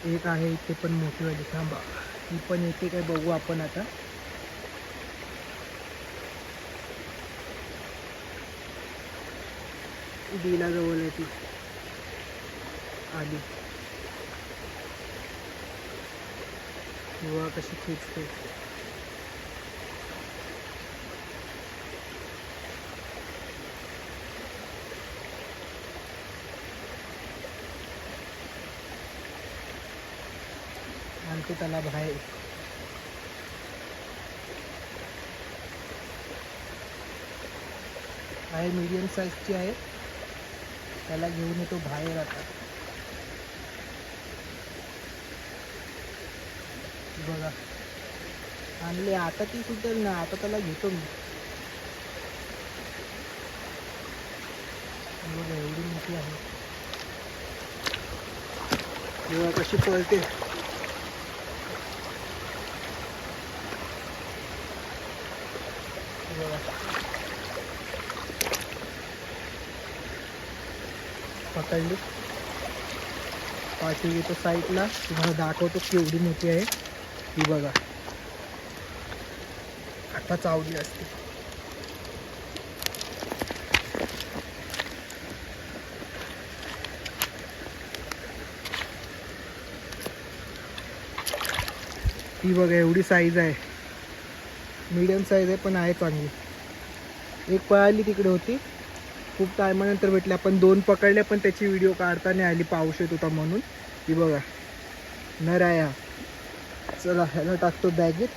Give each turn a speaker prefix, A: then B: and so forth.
A: एक आहे इथे पण मोठीवाली, थांबा ही पण येते काय बघू आपण आता. डीला जवळ आहे ती आली किंवा कशी खेचते. आणते त्याला बाहेर. आहे मीडियम साईजची आहे, त्याला घेऊन येतो बाहेर आता. बघा आणले, आता ती सुटेल ना, आता त्याला घेतो मी. बघा एवढी मोठी आहे, बघा कशी पळते. बघा पकडली, पाठी येतो साईडला, तुम्हाला दाखवतो केवढी मोठी आहे ही. बघा आता चावली असते. ही बघा एवढी साईज आहे, मीडियम साईज आहे पण आहे चांगली. एक पळाली तिकडे होती, खूप टायमानंतर भेटले. आपण 2 पकडल्या पण त्याची व्हिडिओ काढता नाही आली, पाऊस येत होता म्हणून. ही बघा नर आहे हा. चला ह्याला टाकतो बॅगेत.